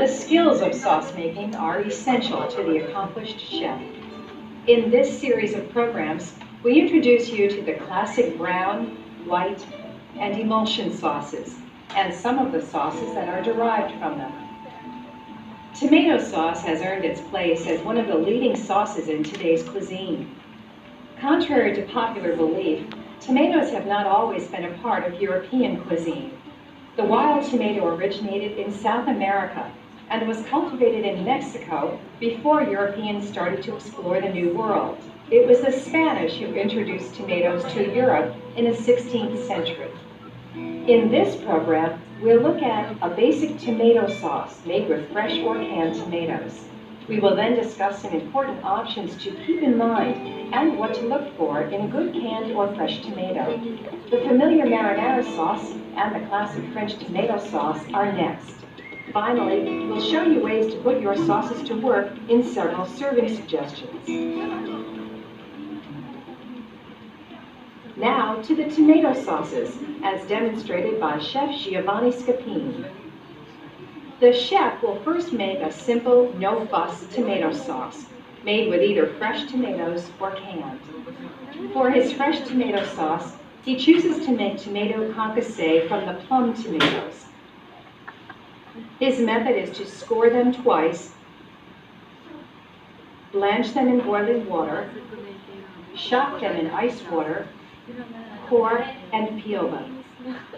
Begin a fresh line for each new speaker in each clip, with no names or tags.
The skills of sauce making are essential to the accomplished chef. In this series of programs, we introduce you to the classic brown, white, and emulsion sauces, and some of the sauces that are derived from them. Tomato sauce has earned its place as one of the leading sauces in today's cuisine. Contrary to popular belief, tomatoes have not always been a part of European cuisine. The wild tomato originated in South America and was cultivated in Mexico before Europeans started to explore the New World. It was the Spanish who introduced tomatoes to Europe in the 16th century. In this program, we'll look at a basic tomato sauce made with fresh or canned tomatoes. We will then discuss some important options to keep in mind and what to look for in a good canned or fresh tomato. The familiar marinara sauce and the classic French tomato sauce are next. Finally, we'll show you ways to put your sauces to work in several serving suggestions. Now to the tomato sauces, as demonstrated by Chef Giovanni Scapini. The chef will first make a simple, no-fuss tomato sauce, made with either fresh tomatoes or canned. For his fresh tomato sauce, he chooses to make tomato concassé from the plum tomatoes. His method is to score them twice, blanch them in boiling water, shock them in ice water, core and peel them.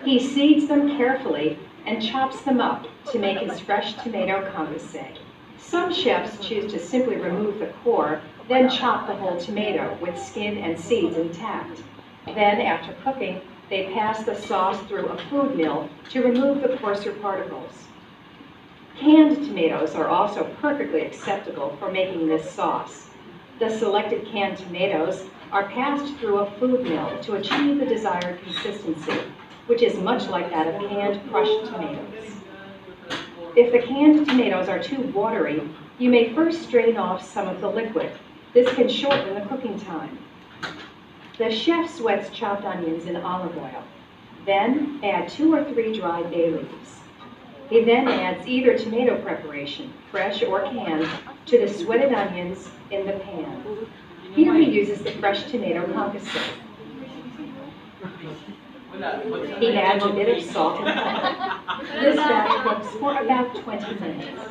He seeds them carefully and chops them up to make his fresh tomato concassé. Some chefs choose to simply remove the core, then chop the whole tomato with skin and seeds intact. Then, after cooking, they pass the sauce through a food mill to remove the coarser particles. Canned tomatoes are also perfectly acceptable for making this sauce. The selected canned tomatoes are passed through a food mill to achieve the desired consistency, which is much like that of canned crushed tomatoes. If the canned tomatoes are too watery, you may first strain off some of the liquid. This can shorten the cooking time. The chef sweats chopped onions in olive oil. Then add 2 or 3 dried bay leaves. He then adds either tomato preparation, fresh or canned, to the sweated onions in the pan. Here he uses the fresh tomato concassé. He adds a bit of salt and pepper. This batch cooks for about 20 minutes.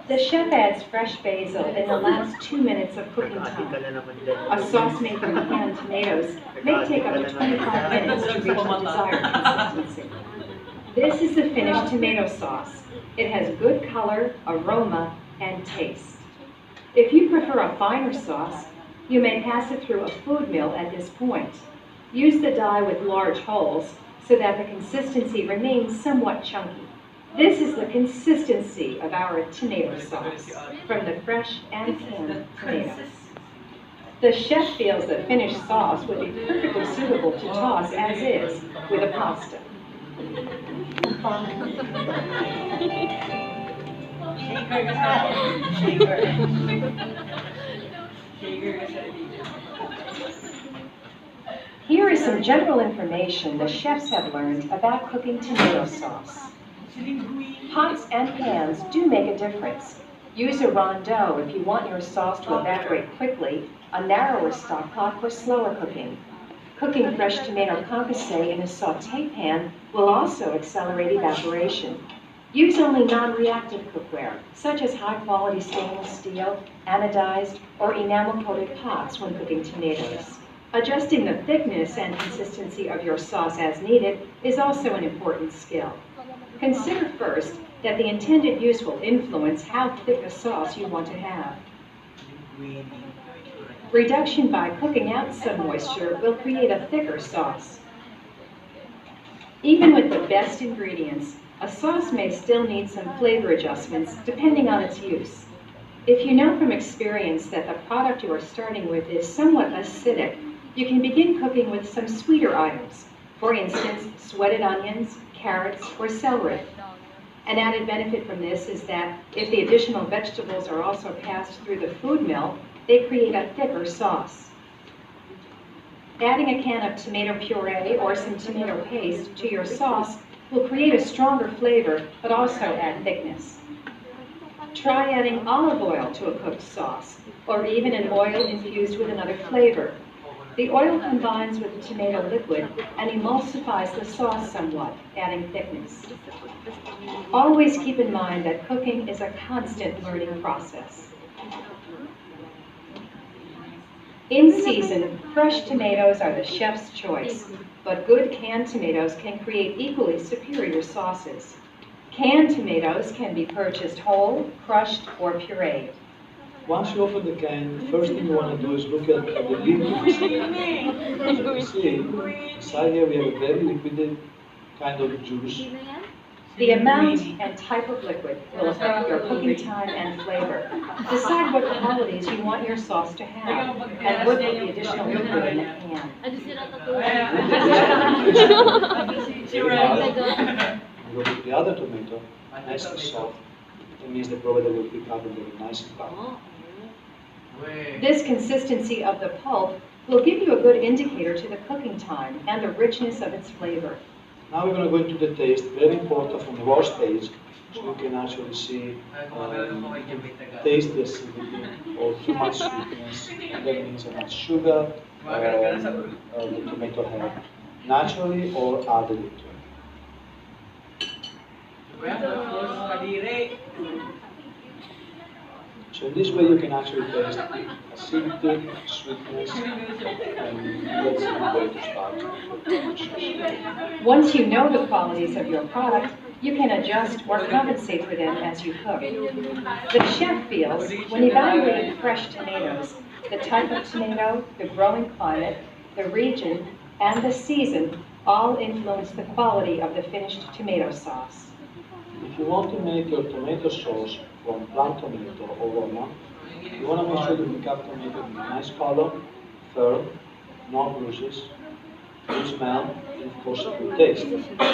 The chef adds fresh basil in the last 2 minutes of cooking time. A sauce made from canned tomatoes may take up to 25 minutes to reach the desired consistency. This is the finished tomato sauce. It has good color, aroma, and taste. If you prefer a finer sauce, you may pass it through a food mill at this point. Use the die with large holes so that the consistency remains somewhat chunky. This is the consistency of our tomato sauce from the fresh and canned tomatoes. The chef feels the finished sauce would be perfectly suitable to toss as is with a pasta. Here is some general information the chefs have learned about cooking tomato sauce. Pots and pans do make a difference. Use a rondeau if you want your sauce to evaporate quickly, a narrower stock pot for slower cooking. Cooking fresh tomato concassé in a sauté pan will also accelerate evaporation. Use only non-reactive cookware, such as high-quality stainless steel, anodized, or enamel-coated pots when cooking tomatoes. Adjusting the thickness and consistency of your sauce as needed is also an important skill. Consider first that the intended use will influence how thick a sauce you want to have. Reduction by cooking out some moisture will create a thicker sauce. Even with the best ingredients, a sauce may still need some flavor adjustments depending on its use. If you know from experience that the product you are starting with is somewhat acidic, you can begin cooking with some sweeter items. For instance, sweated onions, carrots, or celery. An added benefit from this is that if the additional vegetables are also passed through the food mill, they create a thicker sauce. Adding a can of tomato puree or some tomato paste to your sauce will create a stronger flavor, but also add thickness. Try adding olive oil to a cooked sauce, or even an oil infused with another flavor. The oil combines with the tomato liquid and emulsifies the sauce somewhat, adding thickness. Always keep in mind that cooking is a constant learning process. In season, fresh tomatoes are the chef's choice, but good canned tomatoes can create equally superior sauces. Canned tomatoes can be purchased whole, crushed, or pureed.
Once you open the can, the first thing you want to do is look at the liquid inside. As you can see, inside here we have a very liquid kind of juice.
The amount and type of liquid will affect your cooking time and flavor. Decide what qualities you want your sauce to have, and work with the additional liquid in the can.
Go with the other tomato, nice and soft. That means the provider will pick up very nice and tough.
This consistency of the pulp will give you a good indicator to the cooking time and the richness of its flavor.
Now we're going to go into the taste, very important from the raw stage, so you can actually see, taste the acidity or too much sweetness. That means how much sugar the tomato has, naturally or added into it. So in this way you can actually taste acidity, sweetness, and that's a good way to start.
Once you know the qualities of your product, you can adjust or compensate for them as you cook. The chef feels, when evaluating fresh tomatoes, the type of tomato, the growing climate, the region, and the season all influence the quality of the finished tomato sauce.
If you want to make your tomato sauce from plant tomato or Roma, you want to make sure you pick up tomato with a nice color, firm, no bruises, good smell, and of course a good taste.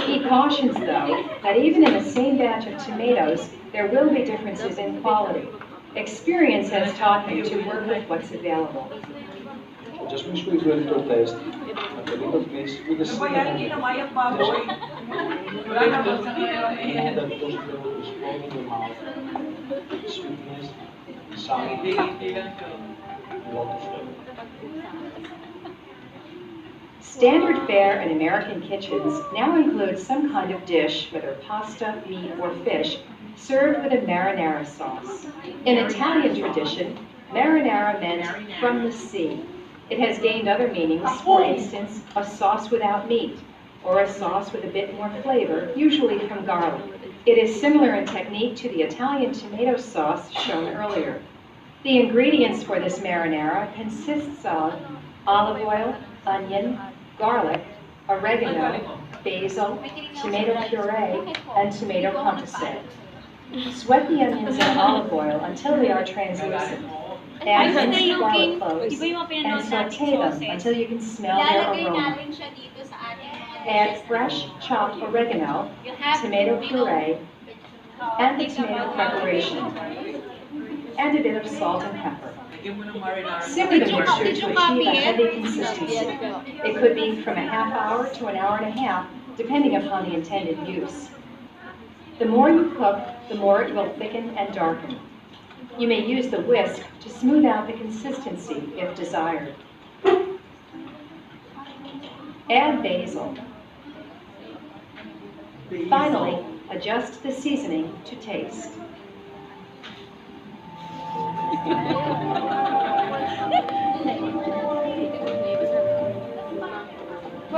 He cautions, though, that even in the same batch of tomatoes, there will be differences in quality. Experience has taught him to work with what's available.
So just make sure you do a little taste, like a little piece with the cinnamon. And that goes together with strong in the mouth, sweetness, sour, a lot of flavor.
Standard fare in American kitchens now includes some kind of dish, whether pasta, meat, or fish, served with a marinara sauce. In Italian tradition, marinara meant from the sea. It has gained other meanings, for instance, a sauce without meat, or a sauce with a bit more flavor, usually from garlic. It is similar in technique to the Italian tomato sauce shown earlier. The ingredients for this marinara consists of olive oil, onion, garlic, oregano, basil, tomato puree, and tomato composite. Sweat the onions in olive oil until they are translucent. Add minced garlic cloves and saute them until you can smell their aroma. Add fresh chopped oregano, tomato puree, and the tomato preparation, and a bit of salt and pepper. Simmer the mixture to achieve a heavy consistency. It could be from a half hour to an hour and a half, depending upon the intended use. The more you cook, the more it will thicken and darken. You may use the whisk to smooth out the consistency if desired. Add basil. Finally, adjust the seasoning to taste.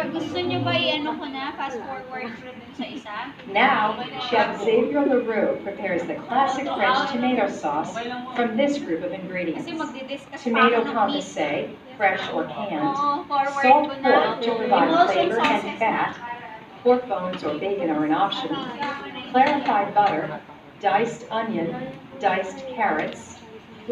Gusto niyo ba i-ano ko na, fast forward dun sa isa?
Now, Chef Xavier Leroux prepares the classic French tomato sauce from this group of ingredients.
Kasi magdi-discuss pa
Tomato
ako ng meat.
composite, fresh or canned,
Forward
salt
ko na.
pork to provide flavor and fat, pork bones or bacon are an option, clarified butter, diced onion, diced carrots,